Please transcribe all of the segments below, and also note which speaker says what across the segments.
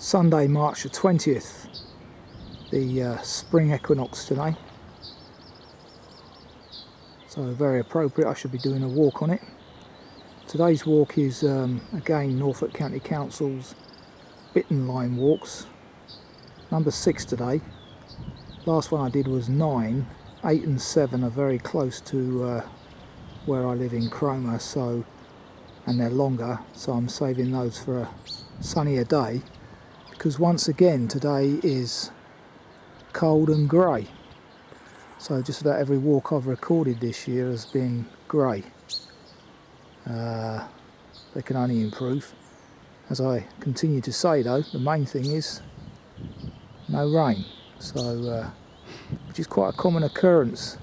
Speaker 1: Sunday, March the 20th, the spring equinox today. So very appropriate, I should be doing a walk on it. Today's walk is again Norfolk County Council's Bittern line walks. Number 6 today. Last one I did was 9. 8 and 7 are very close to where I live in Cromer, and they're longer, so I'm saving those for a sunnier day, because once again today is cold and grey. So just about every walk I've recorded this year has been grey. They can only improve. As I continue to say though, the main thing is no rain, so which is quite a common occurrence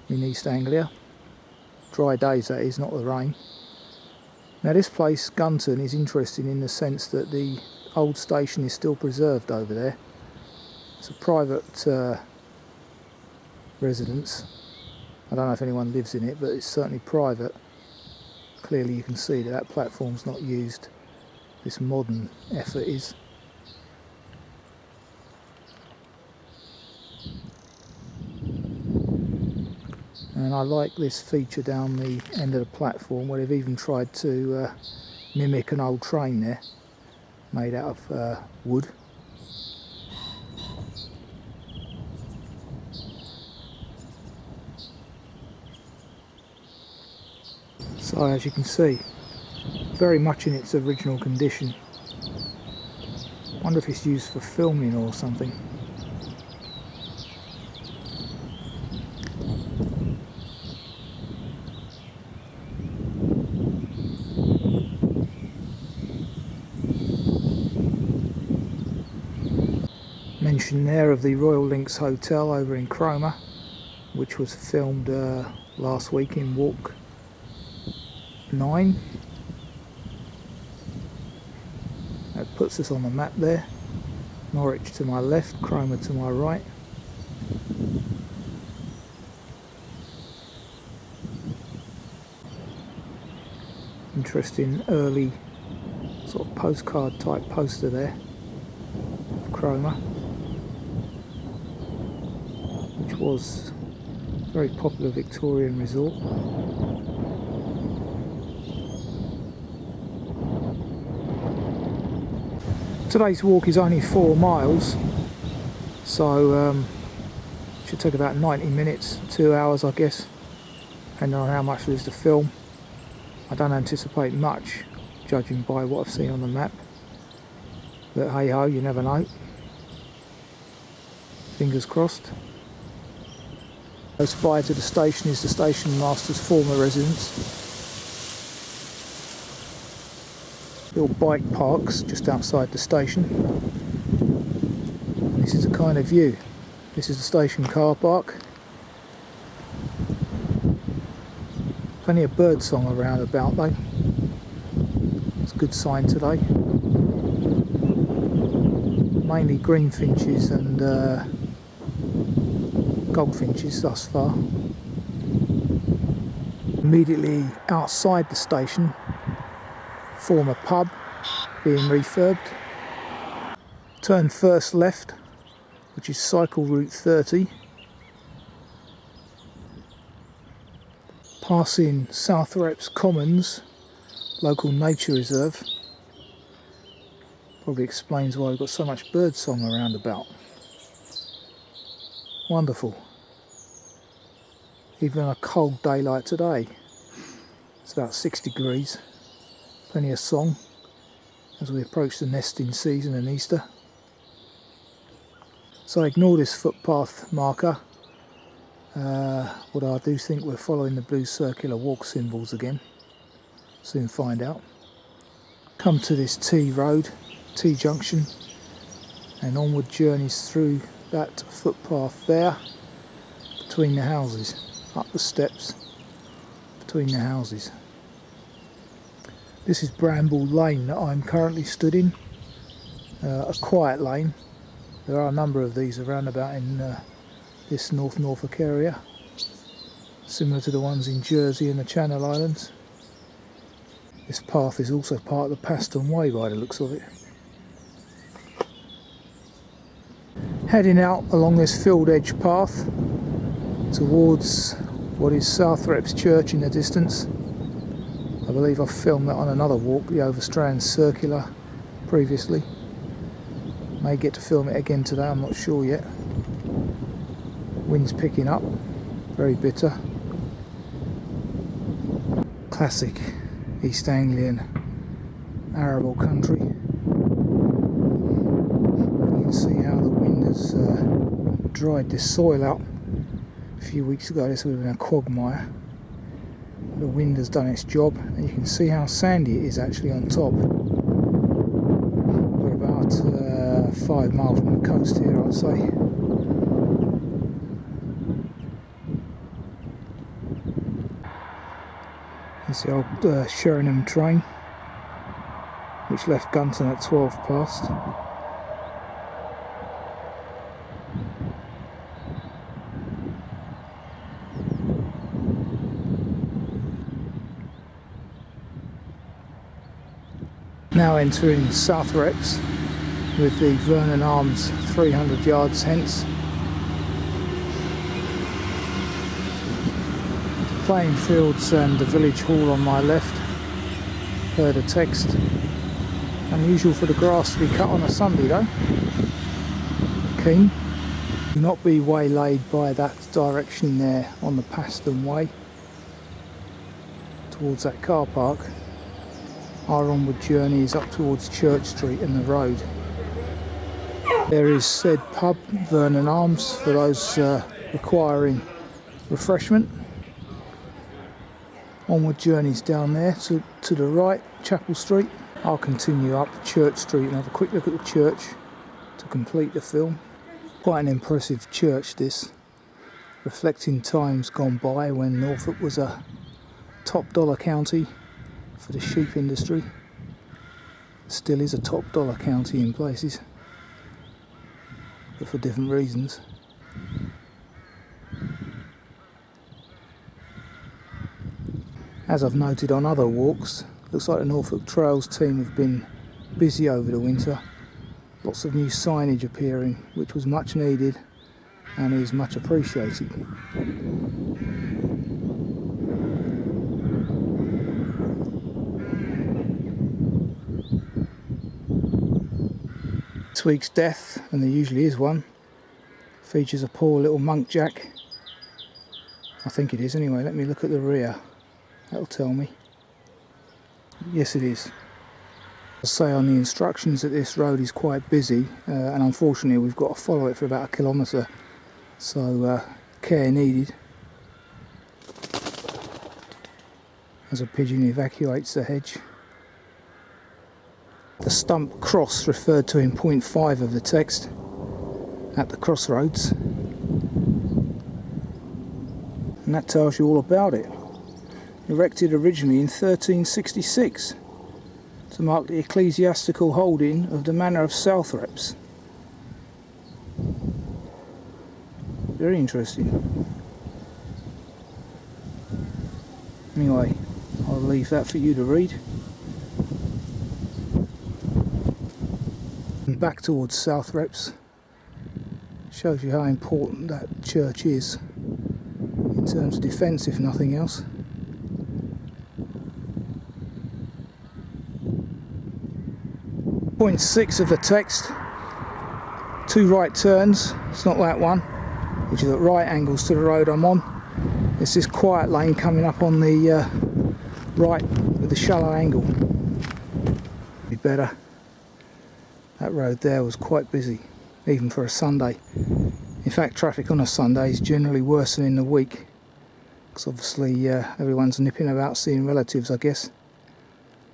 Speaker 1: in East Anglia. Dry days, that is, not the rain. Now this place, Gunton, is interesting in the sense that the old station is still preserved over there. It's a private residence. I don't know if anyone lives in it, but it's certainly private. Clearly you can see that that platform's not used. This modern effort is. And I like this feature down the end of the platform where they've even tried to mimic an old train there, made out of wood. So as you can see, very much in its original condition. Wonder if it's used for filming or something. Mention there of the Royal Links Hotel over in Cromer, which was filmed last week in walk 9. That puts us on the map there. Norwich to my left, Cromer to my right. Interesting early sort of postcard type poster there of Cromer, which was a very popular Victorian resort. Today's walk is only 4 miles, so should take about 90 minutes, 2 hours I guess, depending on how much there is to film. I don't anticipate much, judging by what I've seen on the map, but hey ho, you never know. Fingers crossed. Close by to the station is the station master's former residence. Little bike parks just outside the station. And this is the kind of view. This is the station car park. Plenty of bird song around about though. It's a good sign today. Mainly greenfinches and goldfinches thus far. Immediately outside the station, former pub being refurbed. Turn first left, which is cycle route 30. Passing Southrepps Commons, local nature reserve. Probably explains why we've got so much bird song around about. Wonderful. Even on a cold day like today, it's about 6 degrees. Plenty of song as we approach the nesting season and Easter. So ignore this footpath marker. What I do think we're following the blue circular walk symbols again. Soon find out. Come to this T road, T junction, and onward journeys through that footpath there between the houses, up the steps between the houses. This is Bramble Lane that I'm currently stood in, a quiet lane. There are a number of these around about in this North Norfolk area, similar to the ones in Jersey and the Channel Islands. This path is also part of the Paston Way by the looks of it. Heading out along this field edge path towards what is Southrepps Church in the distance. I believe I've filmed that on another walk, the Overstrand Circular, previously. May get to film it again today, I'm not sure yet. Wind's picking up, very bitter. Classic East Anglian arable country. You can see how the wind has dried this soil out. A few weeks ago this would have been a quagmire. The wind has done its job, and you can see how sandy it is actually on top. We're about 5 miles from the coast here, I'd say. There's the old Sheringham train, which left Gunton at 12 past. Now entering Southrepps with the Vernon Arms 300 yards hence. Playing fields and the village hall on my left. Heard a text. Unusual for the grass to be cut on a Sunday though. Keen. Do not be waylaid by that direction there on the Paston Way towards that car park. Our onward journey is up towards Church Street and the road. There is said pub, Vernon Arms, for those requiring refreshment. Onward journeys down there to the right, Chapel Street. I'll continue up Church Street and have a quick look at the church to complete the film. Quite an impressive church this, reflecting times gone by when Norfolk was a top dollar county for the sheep industry. Still is a top dollar county in places, but for different reasons. As I've noted on other walks, looks like the Norfolk Trails team have been busy over the winter. Lots of new signage appearing, which was much needed and is much appreciated. This week's death, and there usually is one, features a poor little monkjack. I think it is anyway. Let me look at the rear. That'll tell me. Yes, it is. I'll say on the instructions that this road is quite busy, and unfortunately we've got to follow it for about a kilometre, so care needed as a pigeon evacuates the hedge. The stump cross referred to in point 5 of the text at the crossroads, and that tells you all about it. Erected originally in 1366 to mark the ecclesiastical holding of the manor of Southrepps. Very interesting. Anyway, I'll leave that for you to read. And back towards Southrepps. Shows you how important that church is in terms of defence, if nothing else. Point 6 of the text, 2 right turns. It's not that one, which is at right angles to the road I'm on. It's this quiet lane coming up on the right with the shallow angle. Be better. That road there was quite busy, even for a Sunday. In fact, traffic on a Sunday is generally worse than in the week, because obviously everyone's nipping about seeing relatives, I guess.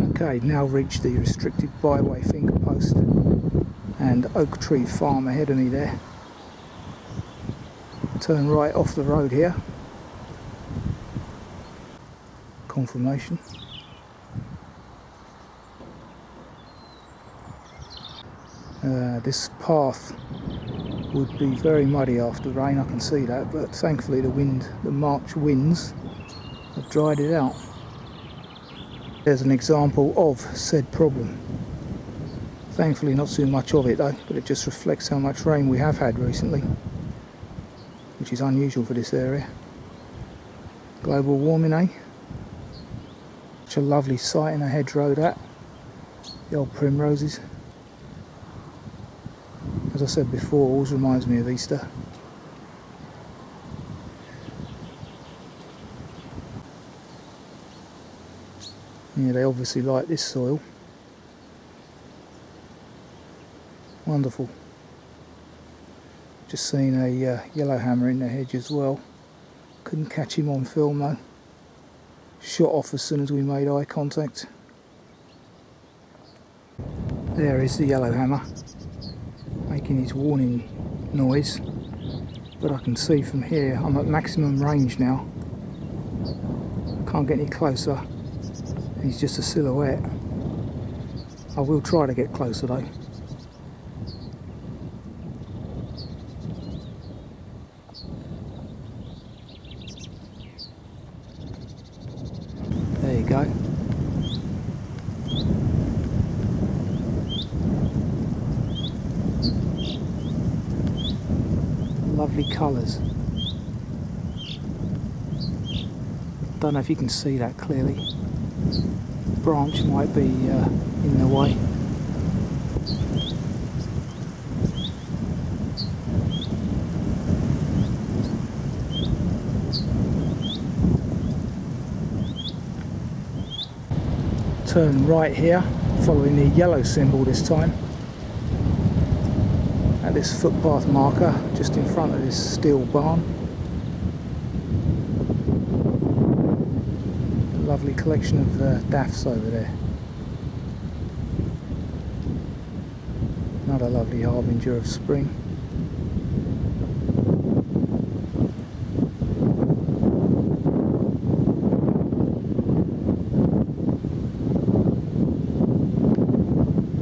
Speaker 1: Okay, now reached the restricted byway finger post and Oak Tree Farm ahead of me there. Turn right off the road here. Confirmation. This path would be very muddy after rain, I can see that, but thankfully the March winds have dried it out. There's an example of said problem. Thankfully not too much of it though, but it just reflects how much rain we have had recently, which is unusual for this area. Global warming, eh? Such a lovely sight in a hedgerow, that. The old primroses. As I said before, always reminds me of Easter. Yeah, they obviously like this soil. Wonderful. Just seen a yellowhammer in the hedge as well. Couldn't catch him on film though. Shot off as soon as we made eye contact. There is the yellowhammer, making his warning noise. But I can see from here, I'm at maximum range now. Can't get any closer. He's just a silhouette. I will try to get closer though. There you go. Lovely colours. Don't know if you can see that clearly. Branch might be in the way. Turn right here, following the yellow symbol this time, at this footpath marker just in front of this steel barn. Lovely collection of daffs over there. Another lovely harbinger of spring.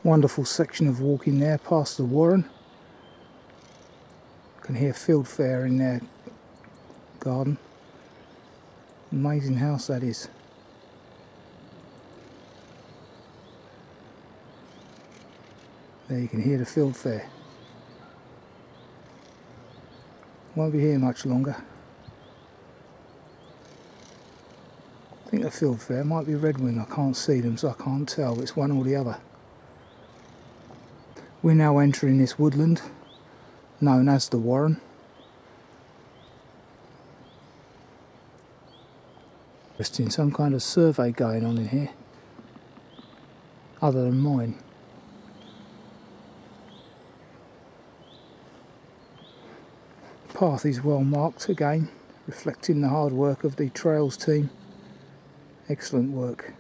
Speaker 1: Wonderful section of walking there past the warren. Can hear fieldfare in their garden. Amazing house that is. There you can hear the fieldfare. Won't be here much longer. I think the fieldfare might be redwing. I can't see them, so I can't tell. It's one or the other. We're now entering this woodland known as the warren. Interesting, some kind of survey going on in here, other than mine. Path is well marked again, reflecting the hard work of the trails team. Excellent work.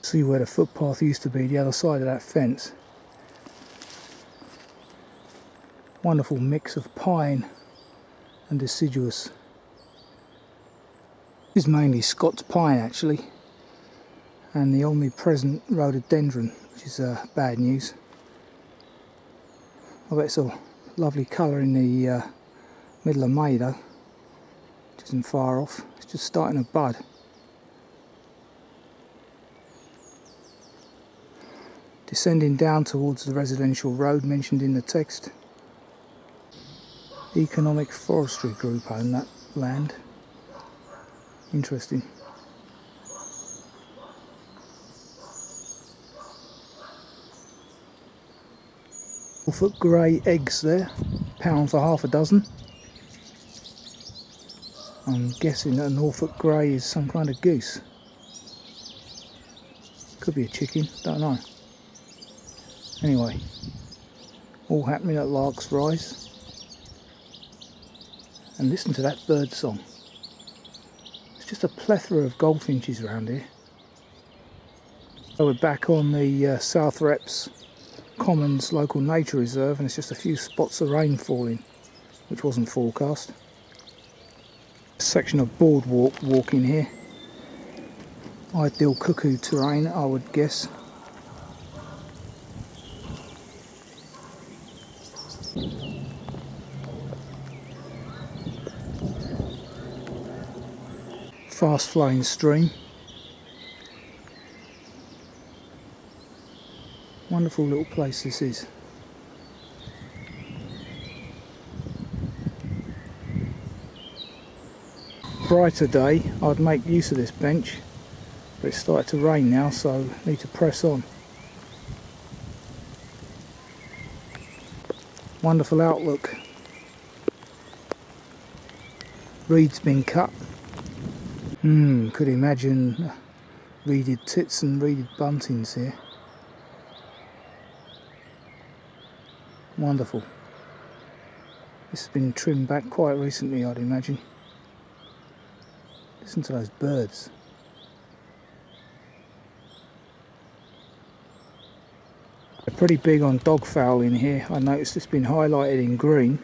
Speaker 1: See where the footpath used to be, the other side of that fence. Wonderful mix of pine and deciduous. This is mainly Scots pine actually, and the omnipresent rhododendron, which is bad news. I bet it's a lovely colour in the middle of May though, which isn't far off. It's just starting to bud. Descending down towards the residential road mentioned in the text. Economic Forestry Group own that land. Interesting. Norfolk grey eggs there, £1 for half a dozen. I'm guessing that a Norfolk grey is some kind of goose. Could be a chicken, don't know. Anyway, all happening at Lark's Rise. And listen to that bird song. There's just a plethora of goldfinches around here. So we're back on the Southrepps Commons Local Nature Reserve, and it's just a few spots of rain falling, which wasn't forecast. A section of boardwalk walking here. Ideal cuckoo terrain, I would guess. Fast flowing stream. Wonderful little place this is. Brighter day, I'd make use of this bench, but it's started to rain now, so I need to press on. Wonderful outlook. Reed's been cut. Could imagine reeded tits and reeded buntings here. Wonderful. This has been trimmed back quite recently, I'd imagine. Listen to those birds. They're pretty big on dogfowl in here. I noticed it's been highlighted in green,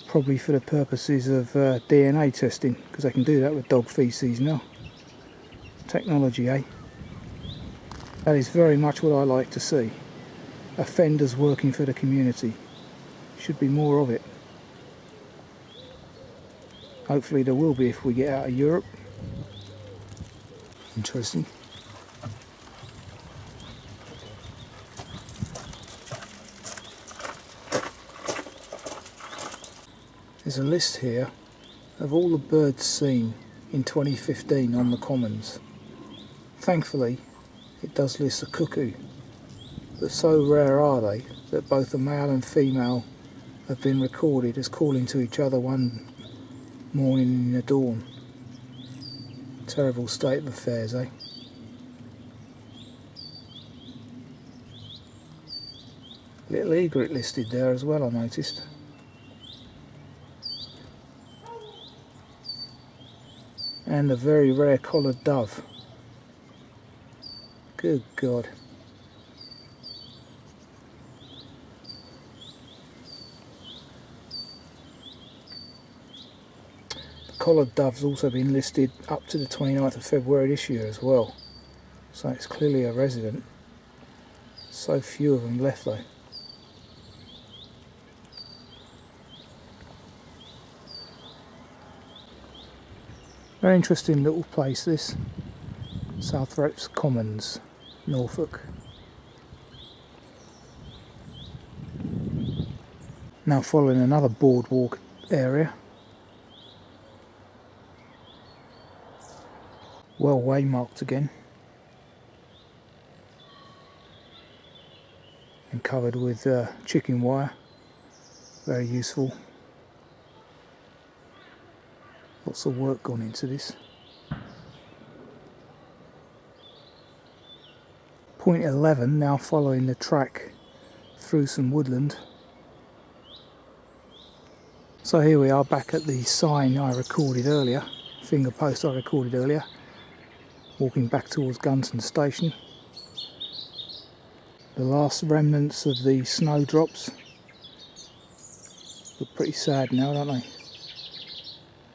Speaker 1: probably for the purposes of DNA testing, because they can do that with dog feces now. Technology, eh? That is very much what I like to see. Offenders working for the community. Should be more of it. Hopefully there will be if we get out of Europe. Interesting. There's a list here of all the birds seen in 2015 on the commons. Thankfully, it does list a cuckoo, but so rare are they that both the male and female have been recorded as calling to each other one morning in the dawn. Terrible state of affairs, eh? Little egret listed there as well, I noticed. And a very rare collared dove. Good God. Collared dove's also been listed up to the 29th of February this year as well, so it's clearly a resident. So few of them left though. Very interesting little place this, Southrepps Commons, Norfolk. Now following another boardwalk area. Well waymarked again and covered with chicken wire, very useful. Lots of work gone into this. Point 11, now following the track through some woodland. So here we are back at the sign I recorded earlier, finger post I recorded earlier. Walking back towards Gunton station. The last remnants of the snowdrops look pretty sad now, don't they?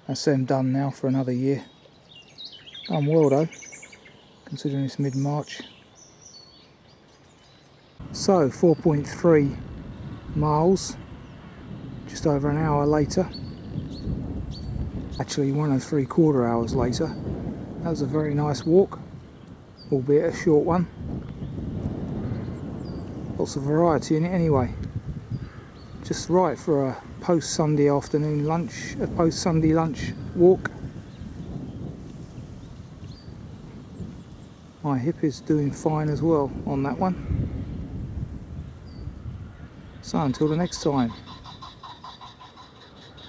Speaker 1: That's them done now for another year. Done well though, considering it's mid-March. So 4.3 miles, just over an hour later. Actually 1 3/4 hours later. That was a very nice walk, albeit a short one. Lots of variety in it anyway. Just right for a post-Sunday afternoon lunch, a post-Sunday lunch walk. My hip is doing fine as well on that one. So until the next time,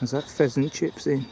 Speaker 1: as that pheasant chips in.